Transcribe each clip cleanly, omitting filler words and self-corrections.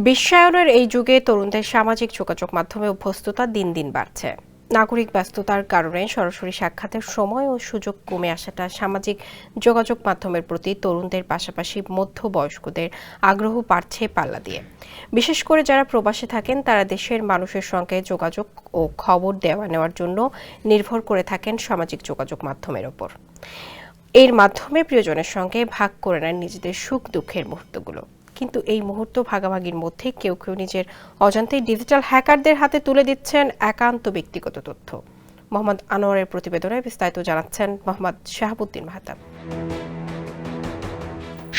বিশ্বায়নের এই যুগে তরুণদের সামাজিক যোগাযোগ মাধ্যমে অভ্যস্ততা দিন দিন বাড়ছে। নাগরিক ব্যস্ততার কারণে সরাসরি সাক্ষাতের সময় ও সুযোগ কমে আসাটা সামাজিক যোগাযোগ মাধ্যমের প্রতি তরুণদের পাশাপাশি মধ্যবয়স্কদের আগ্রহ বাড়ছে পাল্লা দিয়ে। বিশেষ করে যারা প্রবাসে থাকেন তারা দেশের মানুষের সঙ্গে যোগাযোগ ও খবর দেওয়া নেওয়ার জন্য নির্ভর করে থাকেন সামাজিক যোগাযোগ মাধ্যমের ওপর। এর মাধ্যমে প্রিয়জনের সঙ্গে ভাগ করে নেন নিজেদের সুখ দুঃখের মুহূর্তগুলো। কিন্তু এই মুহূর্ত ভাগাভাগির মধ্যে কেউ কেউ নিজের অজান্তেই ডিজিটাল হ্যাকারদের হাতে তুলে দিচ্ছেন একান্ত ব্যক্তিগত তথ্য। মোহাম্মদ আনোয়ারের প্রতিবেদনে বিস্তারিত জানাচ্ছেন মোহাম্মদ শাহাবুদ্দিন মাহতাব।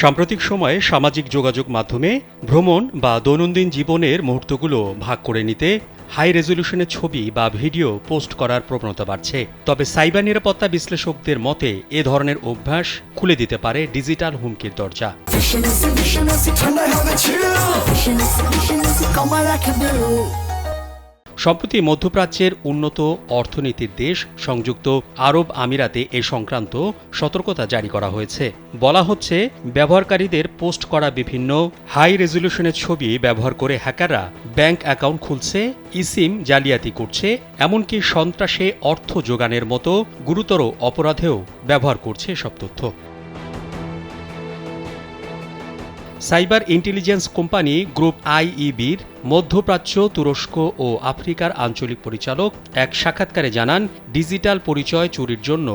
সাম্প্রতিক সময়ে সামাজিক যোগাযোগ মাধ্যমে ভ্রমণ বা দৈনন্দিন জীবনের মুহূর্তগুলো ভাগ করে নিতে হাই রেজলিউশনের ছবি বা ভিডিও পোস্ট করার প্রবণতা বাড়ছে। তবে সাইবার নিরাপত্তা বিশ্লেষকদের মতে এ ধরনের অভ্যাস খুলে দিতে পারে ডিজিটাল হুমকির দরজা। সম্প্রতি মধ্যপ্রাচ্যের উন্নত অর্থনীতির দেশ সংযুক্ত আরব আমিরাতে এ সংক্রান্ত সতর্কতা জারি করা হয়েছে। বলা হচ্ছে, ব্যবহারকারীদের পোস্ট করা বিভিন্ন হাই রেজলিউশনের ছবি ব্যবহার করে হ্যাকাররা ব্যাংক অ্যাকাউন্ট খুলছে, ইসিম জালিয়াতি করছে, এমনকি সন্ত্রাসে অর্থ যোগানের মতো গুরুতর অপরাধেও ব্যবহার করছে এসব তথ্য। সাইবার ইন্টেলিজেন্স কোম্পানি গ্রুপ আইইবির মধ্যপ্রাচ্য, তুরস্ক ও আফ্রিকার আঞ্চলিক পরিচালক এক সাক্ষাৎকারে জানান, ডিজিটাল পরিচয় চুরির জন্য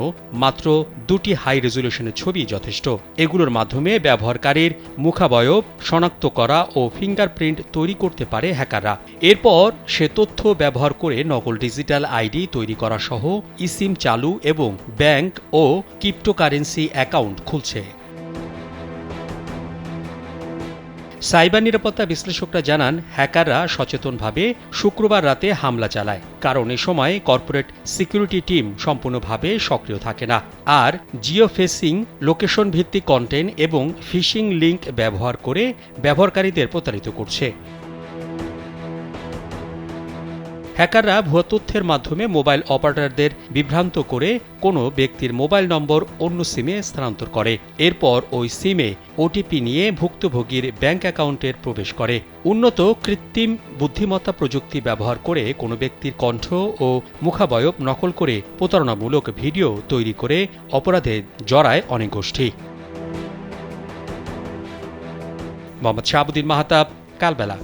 মাত্র 2টি হাই রেজলিউশনের ছবি যথেষ্ট। এগুলোর মাধ্যমে ব্যবহারকারীর মুখাবয়ব শনাক্ত করা ও ফিঙ্গারপ্রিন্ট তৈরি করতে পারে হ্যাকাররা। এরপর সে তথ্য ব্যবহার করে নকল ডিজিটাল আইডি তৈরি করা সহ ইসিম চালু এবং ব্যাংক ও ক্রিপ্টোকারেন্সি অ্যাকাউন্ট খুলছে। সাইবার নিরাপত্তা বিশ্লেষকরা জানান, হ্যাকাররা সচেতনভাবে শুক্রবার রাতে হামলা চালায়, কারণ এ সময় কর্পোরেট সিকিউরিটি টিম সম্পূর্ণভাবে সক্রিয় থাকে না। আর জিওফেসিং, লোকেশন ভিত্তিক কন্টেন্ট এবং ফিশিং লিঙ্ক ব্যবহার করে ব্যবহারকারীদের প্রতারিত করছে। হ্যাকাররা ভুয়া তথ্যের মাধ্যমে মোবাইল অপারেটরদের বিভ্রান্ত করে কোনো ব্যক্তির মোবাইল নম্বর অন্য সিমে স্থানান্তর করে। এরপর ওই সিমে ওটিপি নিয়ে ভুক্তভোগীর ব্যাংক অ্যাকাউন্টের প্রবেশ করে। উন্নত কৃত্রিম বুদ্ধিমত্তা প্রযুক্তি ব্যবহার করে কোনো ব্যক্তির কণ্ঠ ও মুখাবয়ব নকল করে প্রতারণামূলক ভিডিও তৈরি করে অপরাধে জড়ায় অনেক গোষ্ঠী। মোহাম্মদ শাহাবুদ্দিন মাহতাব, কালবেলা।